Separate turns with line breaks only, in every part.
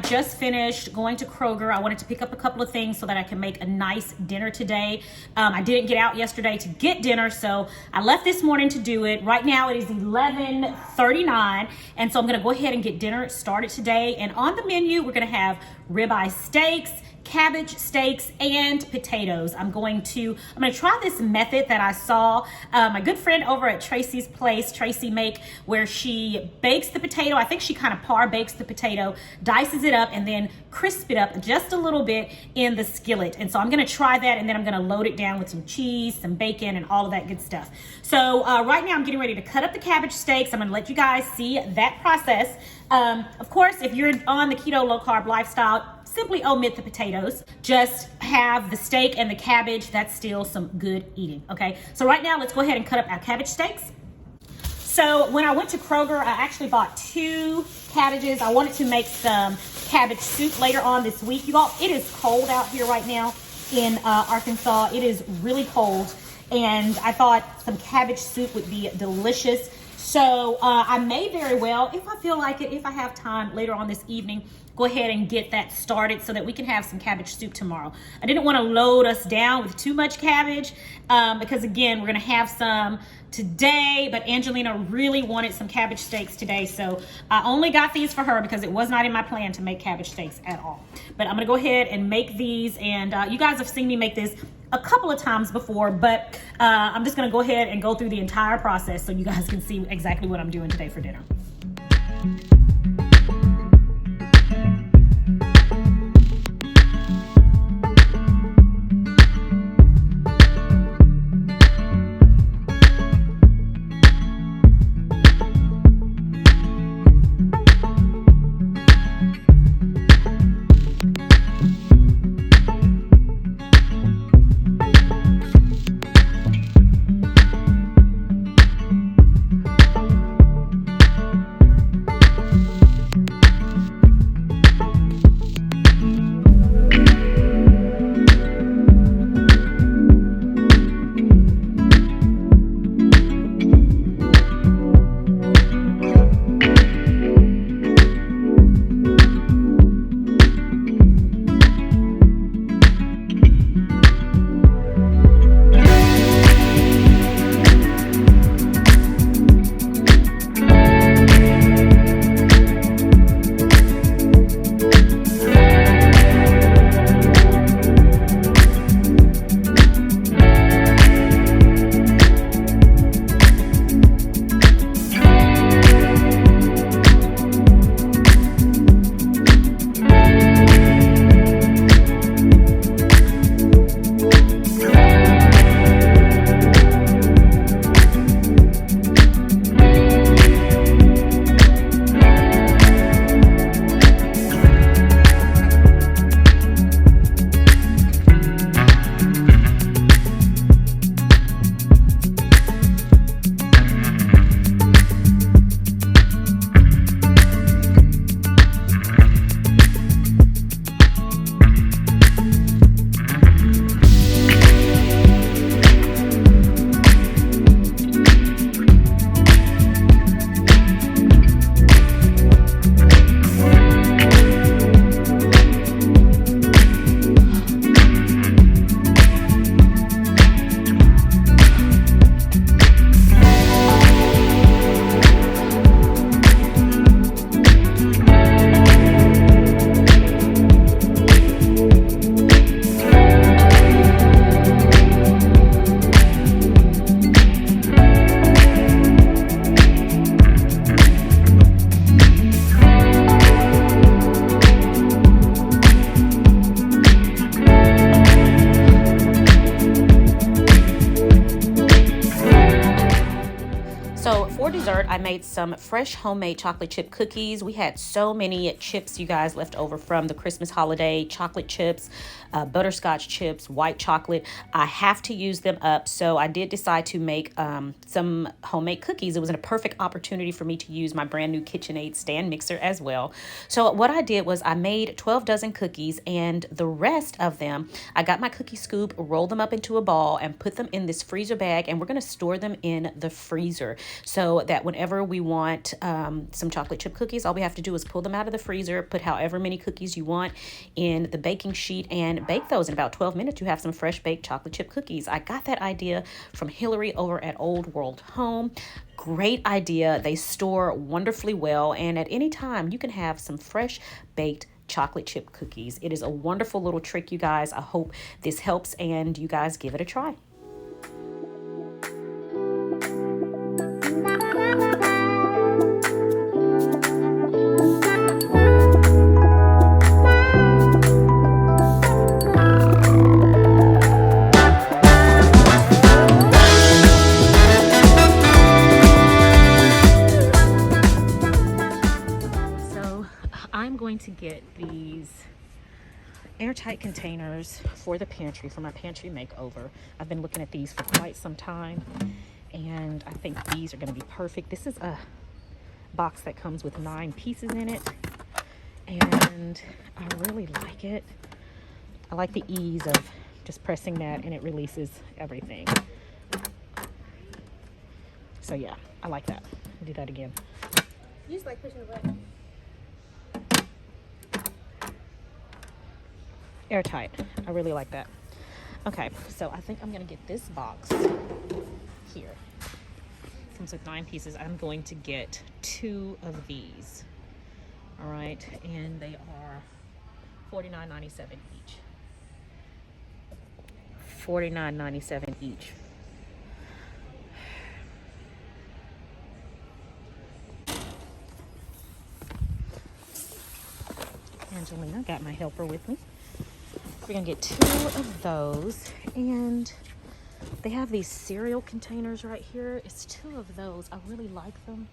just finished going to Kroger. I wanted to pick up a couple of things so that I can make a nice dinner today. I didn't get out yesterday to get dinner, so I left this morning to do it. Right now it is 11:39, and so I'm gonna go ahead and get dinner started today. And on the menu, we're gonna have ribeye steaks, cabbage steaks, and potatoes. I'm gonna try this method that I saw my good friend over at Tracy's place, Tracy, make, where she bakes the potato. I think she kind of par bakes the potato, dices it up, and then crisp it up just a little bit in the skillet. And so I'm gonna try that, and then I'm gonna load it down with some cheese, some bacon, and all of that good stuff. So right now I'm getting ready to cut up the cabbage steaks. I'm gonna let you guys see that process. Of course, if you're on the keto low carb lifestyle, simply omit the potatoes. Just have the steak and the cabbage. That's still some good eating, okay? So right now, let's go ahead and cut up our cabbage steaks. So when I went to Kroger, I actually bought 2 cabbages. I wanted to make some cabbage soup later on this week. You all, it is cold out here right now in Arkansas. It is really cold, and I thought some cabbage soup would be delicious. So I may very well, if I feel like it, if I have time later on this evening, go ahead and get that started so that we can have some cabbage soup tomorrow. I didn't want to load us down with too much cabbage because, again, we're going to have some today, but Angelina really wanted some cabbage steaks today, so I only got these for her because it was not in my plan to make cabbage steaks at all. But I'm going to go ahead and make these, and you guys have seen me make this a couple of times before, but I'm just going to go ahead and go through the entire process so you guys can see exactly what I'm doing today for dinner. I made some fresh homemade chocolate chip cookies. We had so many chips, you guys, left over from the Christmas holiday. Chocolate chips, butterscotch chips, white chocolate. I have to use them up, so I did decide to make some homemade cookies. It was a perfect opportunity for me to use my brand new KitchenAid stand mixer as well. So what I did was I made 12 dozen cookies, and the rest of them, I got my cookie scoop, rolled them up into a ball, and put them in this freezer bag, and we're going to store them in the freezer so that whenever we we want some chocolate chip cookies, all we have to do is pull them out of the freezer, put however many cookies you want in the baking sheet, and bake those. In about 12 minutes, you have some fresh baked chocolate chip cookies. I got that idea from Hillary over at Old World Home. Great idea. They store wonderfully well, and at any time, you can have some fresh baked chocolate chip cookies. It is a wonderful little trick, you guys. I hope this helps and you guys give it a try. I'm going to get these airtight containers for the pantry, for my pantry makeover. I've been looking at these for quite some time, and I think these are going to be perfect. This is a box that comes with 9 pieces in it, and I really like it. I like the ease of just pressing that and it releases everything. So yeah, I like that. I'll do that again.
You just like pushing the button.
Airtight. I really like that. Okay, so I think I'm gonna get this box here. Comes with 9 pieces. I'm going to get 2 of these. All right, and they are $49.97 each. $49.97 each. Angelina got my helper with me. We're gonna get 2 of those, and they have these cereal containers right here. It's 2 of those. I really like them,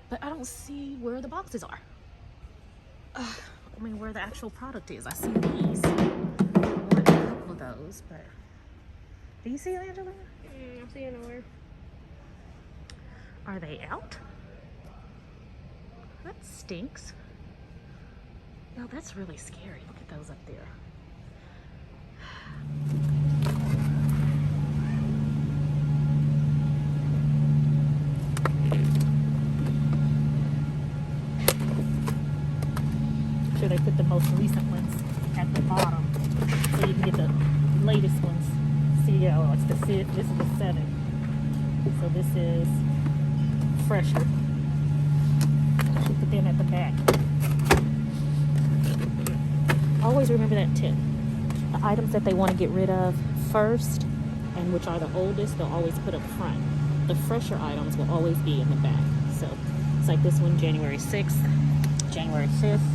but I don't see where the boxes are. I mean, where the actual product is. I see these. I want a couple of those, but do you see it, Angelina?
I'm seeing nowhere.
Are they out? That stinks. No, that's really scary. Look at those up there. I'm sure they put the most recent ones at the bottom so you can get the latest ones. See, oh, it's the 5th, this is the 7th. So this is fresher. Should put them at the back. Always remember that tip. The items that they want to get rid of first, and which are the oldest, they'll always put up front. The fresher items will always be in the back. So it's like this one, January 6th, January 5th.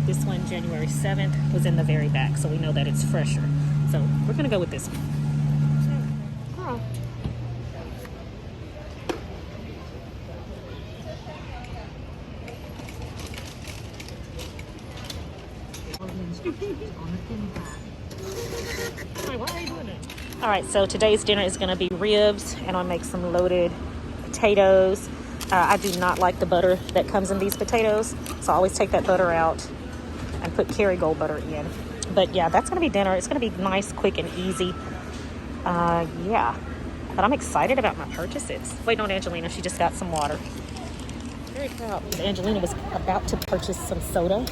This one, January 7th, was in the very back, so we know that it's fresher. So we're gonna go with this one. Oh. Why are you doing that? All right, so today's dinner is going to be ribs, and I'll make some loaded potatoes. I do not like the butter that comes in these potatoes, so I always take that butter out and put Kerrygold butter in. But yeah, that's going to be dinner. It's going to be nice, quick, and easy. Yeah, but I'm excited about my purchases. Waiting on Angelina. She just got some water. Very proud. Angelina was about to purchase some soda,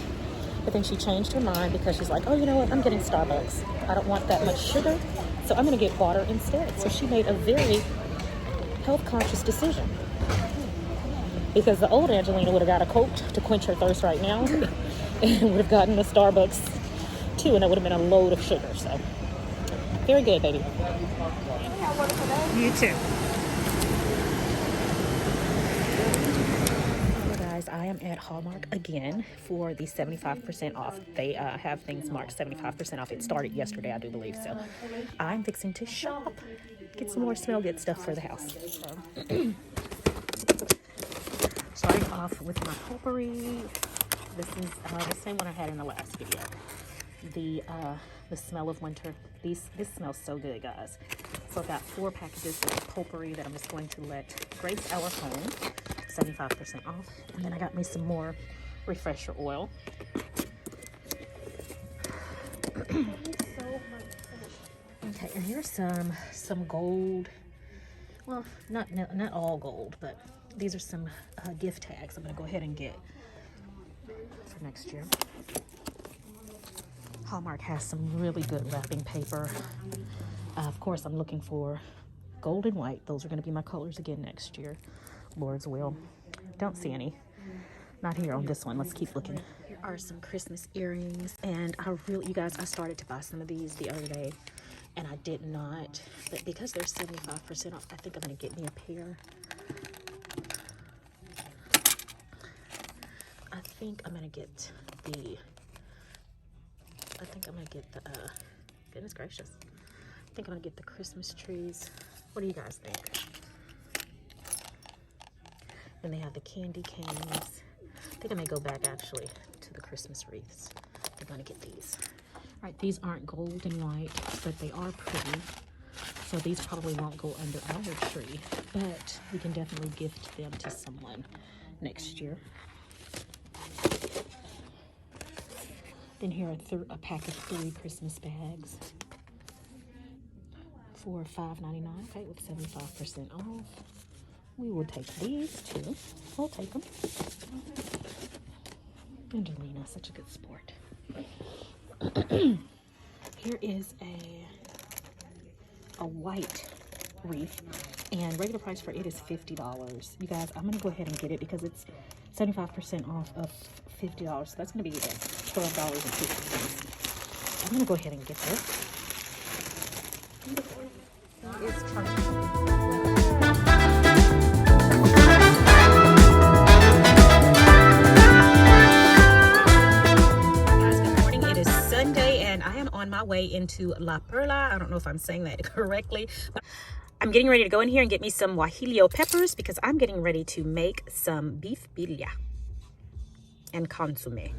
but then she changed her mind because she's like, oh, you know what? I'm getting Starbucks. I don't want that much sugar, so I'm going to get water instead. So she made a very health-conscious decision. Because the old Angelina would have got a Coke to quench her thirst right now and would have gotten a Starbucks too, and that would have been a load of sugar. So, very good, baby. You too. I am at Hallmark again for the 75% off. They have things marked 75% off. It started yesterday, I do believe. So I'm fixing to shop, get some more smell good stuff for the house. Starting off with my potpourri. This is the same one I had in the last video. The smell of winter. This smells so good, guys. So I've got 4 packages of potpourri that I'm just going to let grace our home. 75% off. And then I got me some more refresher oil. Okay, and here's some gold well, not all gold, but these are some gift tags I'm gonna go ahead and get for next year. Hallmark has some really good wrapping paper. Of course, I'm looking for gold and white. Those are gonna be my colors again next year, Lord's will. Don't see any. Not here on this one. Let's keep looking. Here are some Christmas earrings, and you guys, I started to buy some of these the other day, and I did not, but because they're 75% off, I think I'm gonna get me a pair. I think I'm gonna get the, goodness gracious. I think I'm gonna get the Christmas trees. What do you guys think? And they have the candy canes. I think I may go back actually to the Christmas wreaths. I'm gonna get these. All right, these aren't gold and white, but they are pretty. So these probably won't go under our tree, but we can definitely gift them to someone next year. Then here are a pack of 3 Christmas bags for $5.99, okay, with 75% off. We will take these too. We'll take them. Angelina, such a good sport. Here is a white wreath, and regular price for it is $50. You guys, I'm gonna go ahead and get it because it's 75% off of $50. So that's gonna be $12.50. I'm gonna go ahead and get this. It's on my way into La Perla. I don't know if I'm saying that correctly, but I'm getting ready to go in here and get me some guajillo peppers because I'm getting ready to make some beef birria and consomme.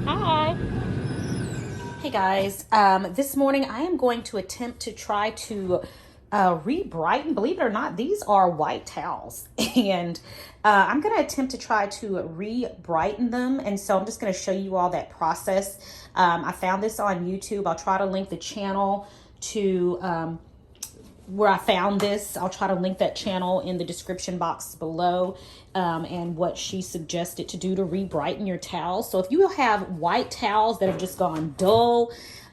Hi. Hey guys, this morning I am going to attempt to try to re-brighten. Believe it or not, these are white towels, and I'm going to attempt to try to re-brighten them, and so I'm just going to show you all that process. I found this on YouTube. I'll try to link the channel to where I found this. I'll try to link that channel in the description box below, and what she suggested to do to re-brighten your towels. So if you have white towels that have just gone dull,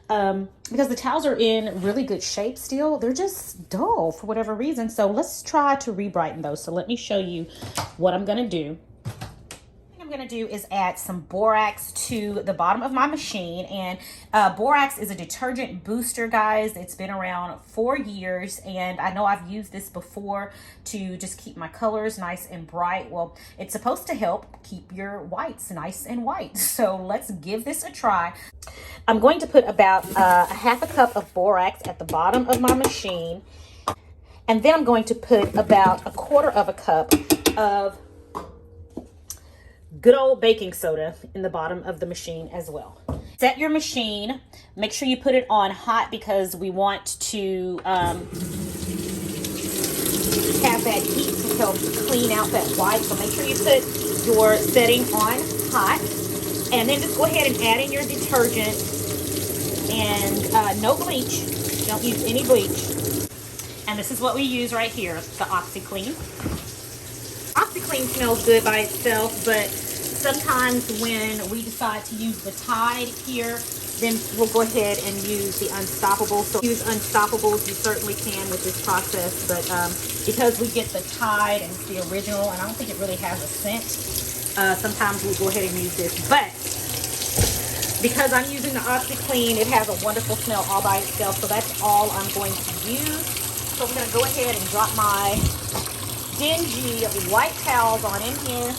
because the towels are in really good shape still, they're just dull for whatever reason. So let's try to re-brighten those. So let me show you what I'm gonna do. I'm going to do is add some borax to the bottom of my machine, and borax is a detergent booster, guys. It's been around 4 years, and I know I've used this before to just keep my colors nice and bright. Well, it's supposed to help keep your whites nice and white, so let's give this a try. I'm going to put about a half a cup of borax at the bottom of my machine, and then I'm going to put about a quarter of a cup of good old baking soda in the bottom of the machine as well. Set your machine. Make sure you put it on hot because we want to have that heat to help clean out that white. So make sure you put your setting on hot, and then just go ahead and add in your detergent, and no bleach. Don't use any bleach. And this is what we use right here, the OxiClean. OxiClean smells good by itself, but sometimes when we decide to use the Tide here, then we'll go ahead and use the Unstoppable. So use Unstoppables, you certainly can with this process, but because we get the Tide and it's the original, and I don't think it really has a scent, sometimes we'll go ahead and use this. But because I'm using the OxiClean, it has a wonderful smell all by itself, so that's all I'm going to use. So I'm going to go ahead and drop my dingy white towels on in here.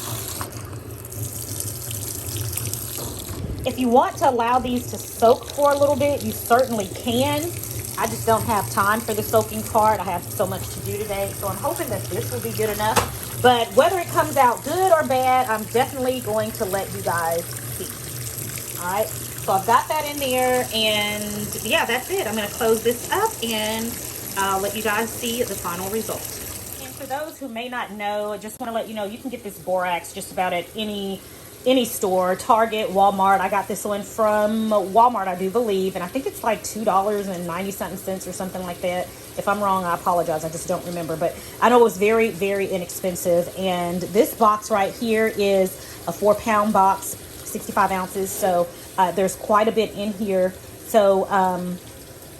If you want to allow these to soak for a little bit, you certainly can. I just don't have time for the soaking part. I have so much to do today, so I'm hoping that this will be good enough. But whether it comes out good or bad, I'm definitely going to let you guys see. All right, So I've got that in there, and yeah, that's it. I'm gonna close this up and let you guys see the final result. And for those who may not know, I just want to let you know you can get this borax just about at any store, Target, Walmart. I got this one from Walmart, I do believe, and I think it's like $2.90 or something like that. If I'm wrong, I apologize. I just don't remember, but I know it was very, very inexpensive. And this box right here is a 4-pound box, 65 ounces. So there's quite a bit in here. So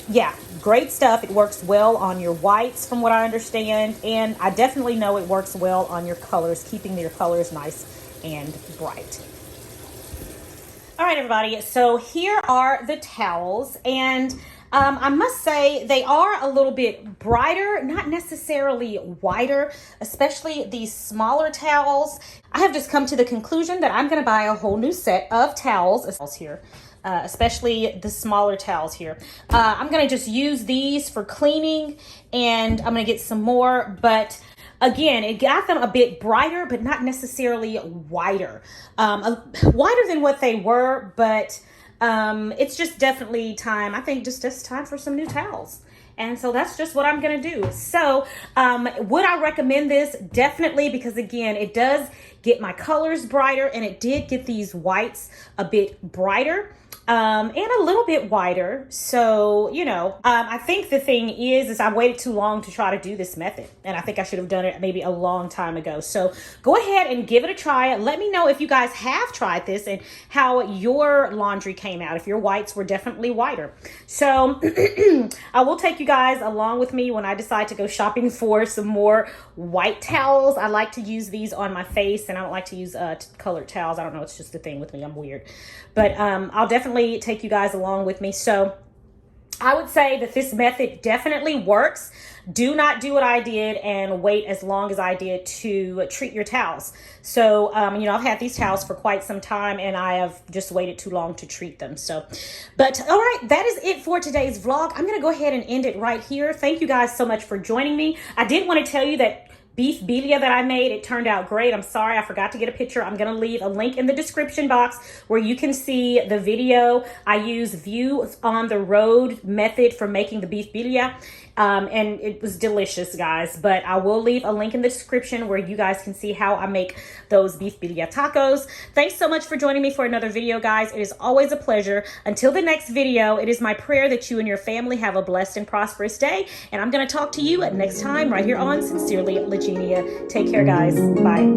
yeah, great stuff. It works well on your whites from what I understand. And I definitely know it works well on your colors, keeping your colors nice and bright. All right, everybody. So here are the towels. And I must say they are a little bit brighter, not necessarily whiter, especially these smaller towels. I have just come to the conclusion that I'm going to buy a whole new set of towels here. Especially the smaller towels here. I'm going to just use these for cleaning, and I'm going to get some more, but again, it got them a bit brighter, but not necessarily whiter. Whiter than what they were, but it's just definitely time. I think just time for some new towels. And so that's just what I'm going to do. So would I recommend this? Definitely, because again, it does get my colors brighter, and it did get these whites a bit brighter. And a little bit wider. So, you know, I think the thing is I waited too long to try to do this method. And I think I should have done it maybe a long time ago. So go ahead and give it a try. Let me know if you guys have tried this and how your laundry came out, if your whites were definitely whiter. So I will take you guys along with me when I decide to go shopping for some more white towels. I like to use these on my face, and I don't like to use colored towels. I don't know. It's just a thing with me. I'm weird. But I'll definitely take you guys along with me. So I would say that this method definitely works. Do not do what I did and wait as long as I did to treat your towels. So, you know, I've had these towels for quite some time, and I have just waited too long to treat them. So, but all right, that is it for today's vlog. I'm going to go ahead and end it right here. Thank you guys so much for joining me. I did want to tell you that beef birria that I made, it turned out great. I'm sorry, I forgot to get a picture. I'm going to leave a link in the description box where you can see the video. I use view on the road method for making the beef birria. And it was delicious, guys. But I will leave a link in the description where you guys can see how I make those beef birria tacos. Thanks so much for joining me for another video, guys. It is always a pleasure. Until the next video, it is my prayer that you and your family have a blessed and prosperous day. And I'm going to talk to you next time right here on Sincerely Legenia. Take care, guys. Bye.